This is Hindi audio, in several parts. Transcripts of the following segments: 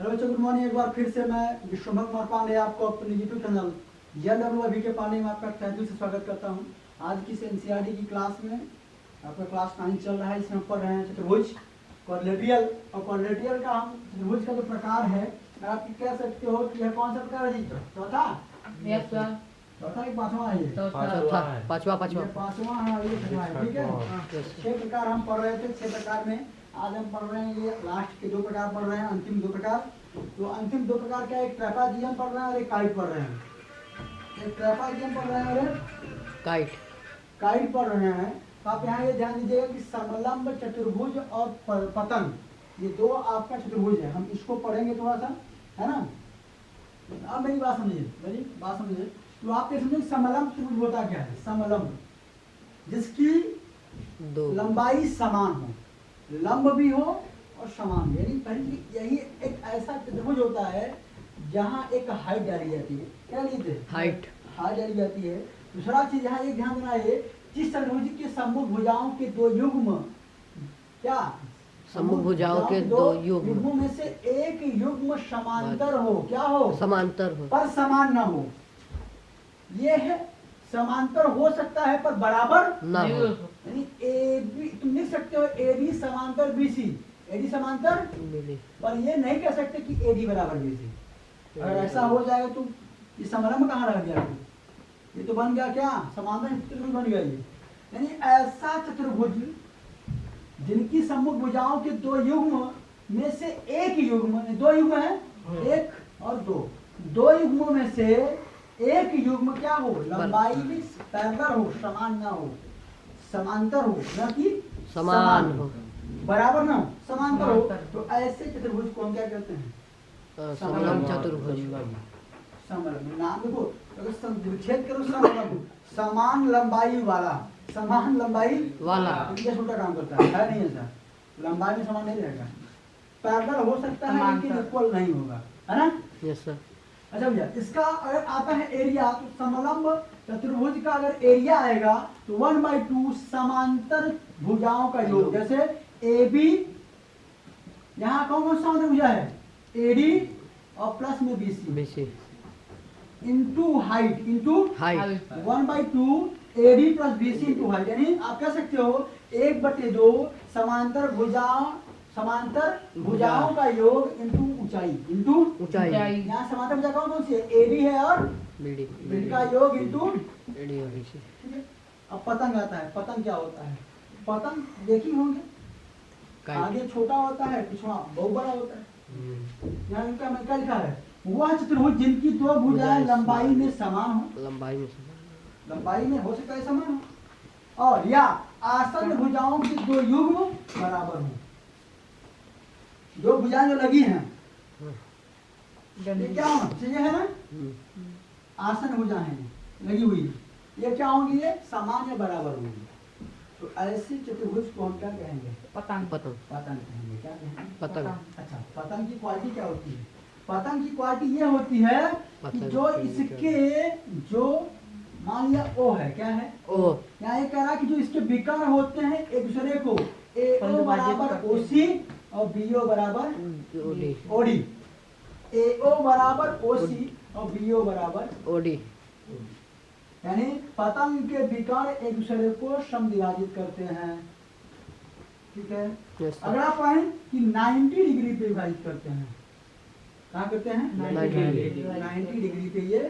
हेलो बच्चों, गुड मॉर्निंग। एक बार फिर से मैं विश्वभर कुमार पांडे आपको अपने यूट्यूब चैनल JW के पांडे में आपका तहे दिल से स्वागत करता हूं। आज की इस NCERT की क्लास में आपका क्लास 9 चल रहा है। इसमें हम पढ़ रहे हैं चतुर्भुज, क्वाड्रिलेटरल। और क्वाड्रिलेटरल का हम चतुर्भुज का जो प्रकार है, आप कह सकते हो कि यह कौन सा प्रकार है जी? चौथा, चौथा कि पांचवा है? पांचवा पांचवा है, ये छठवां है। ठीक है, 6 प्रकार हम पढ़ रहे थे। 6 प्रकार में आज हम पढ़ रहे हैं ये लास्ट के 2 प्रकार पढ़ रहे हैं, अंतिम 2 प्रकार। तो अंतिम 2 प्रकार क्या है? एक ट्रेपेजियम पढ़ रहे हैं और एक काइट पढ़ रहे हैं। एक ट्रेपेजियम पढ़ रहे हैं और एक काइट पढ़ रहे हैं। तो आप यहाँ ये ध्यान दीजिएगा कि समलंब, चतुर्भुज और पतन, ये 2 आपका चतुर्भुज है। हम इसको पढ़ेंगे थोड़ा सा, है ना। अब मेरी बात समझिए, तो आप ये समझिए समलंब चतुर्भुज होता क्या है? समलंब जिसकी लंबाई समान हो, लंब भी हो और समान, यानी पहली यही एक ऐसा चतुर्भुज होता है जहाँ एक हाइट डाली जाती है। क्या लिखते हैं? हाइट डाली जाती है। दूसरा चीज यहाँ एक ध्यान देना है, जिस चतुर्भुज के सम्मुख भुजाओं के 2 युग्म, क्या सम्मुख भुजाओं के 2 युग्मों में से एक युग्म समांतर हो। क्या हो? समांतर हो, पर समान न हो। ये है समांतर हो सकता है पर बराबर ना हो। यानी AB तुम लिख सकते हो AB समांतर BC, AD समांतर, पर ये नहीं कह सकते कि AD बराबर BC। अगर ऐसा हो जाएगा तो ये समलंब कहाँ रह गया? ये तो बन गया क्या? समांतर चतुर्भुज बन गया ये। यानी ऐसा चतुर्भुज जिनकी सम्मुख भुजाओं के 2 युग्म में से एक युग्म, 2 युग्म है, 1 और 2 युग्मों में से एक युग्म क्या हो? लंबाई में पैरेलल हो, समान ना हो, समांतर हो, न कि समान हो, बराबर ना हो, समांतर हो। तो ऐसे चतुर्भुज को हम क्या कहते हैं? समलंब चतुर्भुज। समलंब नाम देखो, अगर विच्छेद करो समलंब, समान लंबाई वाला, समान लंबाई वाला, ये उल्टा काम करता है नहीं ऐसा। लंबाई में समान नहीं रहेगा, पैरेलल हो सकता है लेकिन इक्वल नहीं होगा, है ना। Yes sir. अच्छा भैया, इसका अगर आता है एरिया, तो समलंब चतुर्भुज का अगर एरिया आएगा तो 1/2 समांतर भुजाओं का योग। जैसे AB, यहाँ कौन कौन समांतर भुजा है? AD और प्लस में BC into height, 1/2 AD plus BC into height. यानी आप कह सकते हो 1/2 समांतर भुजाओं का योग इंटू ऊंचाई। यहाँ समांतर भुजा कौन सी है? AD है और BD का योग इंटू AD और BC। ठीक है, अब पतंग आता है। पतंग क्या होता है? पतंग देखी होंगे, आगे छोटा होता है, पिछवा बहुत बड़ा होता है। यहाँ इनका क्या लिखा है? वह चतुर्भुज जिनकी 2 भुजाएं लंबाई में समान हो, लंबाई में हो सकता है समान हो, और या आसन्न भुजाओं की 2 युग्म बराबर हो। 2 भुजाएं जो लगी हैं, ये क्या होना चाहिए, है ना? आसन्न भुजाएं हैं लगी हुई, ये क्या होंगी? ये समान या बराबर होंगी। तो ऐसे चतुर्भुज को हम क्या कहेंगे? पतंग कहेंगे। क्या कहेंगे? पतंग। अच्छा, पतंग की क्वालिटी क्या होती है? पतंग की क्वालिटी ये होती है कि जो इसके जो मान लिया O है, क्या है? O। यहाँ ये कह रहा है कि जो इसके विकर्ण होते हैं एक दूसरे को, AO बराबर OC और BO बराबर OD। AO बराबर OC और BO बराबर OD। यानी पतंग के विकर्ण एक दूसरे को समविभाजित करते हैं। ठीक है, अगर आप कहें कि 90 डिग्री पे विभाजित करते हैं, कहाँ करते हैं? 90 डिग्री पे ये।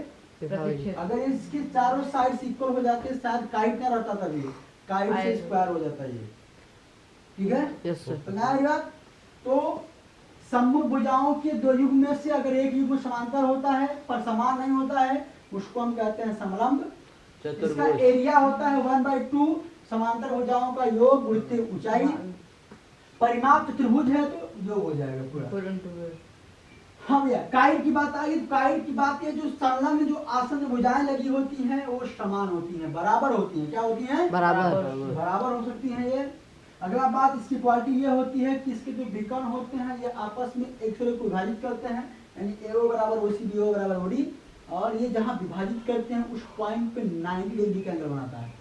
अगर इसके चारों साइड इक्वल हो जाते, शायद काइट ना रहता, तभी काइट से स्क्वायर हो जाता है ये। ठीक है, यस सर। तो नया बात, तो सम्मुख भुजाओं के 2 युग्म में से अगर एक युग्म समांतर होता है पर समान नहीं होता है, उसको हम कहते हैं समलंब। इसका एरिया होता है 1/2 समांतर भुजाओं का योग गुणित ऊंचाई। परिमाप चतुर्भुज है तो योग हो जाएगा पूरा। हाँ भैया, काइट की बात आ गई। काइट की बात है, जो संलग्न जो आसन्न भुजाएं लगी होती हैं वो समान होती हैं, बराबर होती हैं। क्या होती हैं? बराबर हो सकती हैं ये। अगला बात, इसकी क्वालिटी ये होती है कि इसके जो विकर्ण होते हैं ये आपस में एक दूसरे को विभाजित करते हैं, यानी AO बराबर OC, BO बराबर OD, और ये जहाँ विभाजित करते हैं उस पॉइंट पे 90 डिग्री का एंगल बनाता है।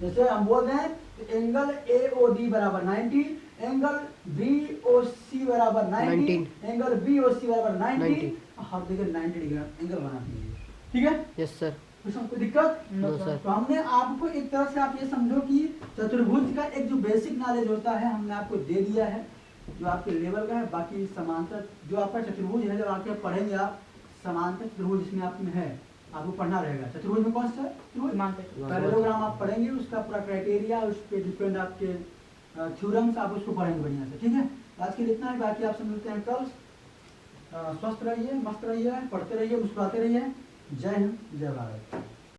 जैसे हम बोल रहे हैं एंगल AOD बराबर 90, एंगल BOC बराबर 90, 19, एंगल BOC बराबर 90, 90, हर जगह 90 डिग्री एंगल बना दिए, ठीक है। Yes sir. इसमें कोई दिक्कत? No sir. तो हमने आपको एक तरह से आप ये समझो कि चतुर्भुज का एक जो बेसिक नॉलेज होता है हमने आपको दे दिया है, जो आपके लेवल का है। बाकी समांतर जो आपका चतुर्भुज है, जब आके पढ़ेंगे आप समांतर चतुर्भुज इसमें आप में है, आपको पढ़ना रहेगा। चतुर्भुज में कौन सा चतुर्भुज? पैरेललोग्राम आप पढ़ेंगे, उसका पूरा क्राइटेरिया, उस पर डिपेंड आपके थ्योरम्स आप उसको पढ़ेंगे बढ़िया से, ठीक है। आज के लिए इतना है, बाकी आपसे मिलते हैं कल। स्वस्थ रहिए, मस्त रहिए, पढ़ते रहिए, मुस्कुराते रहिए। जय हिंद, जय भारत।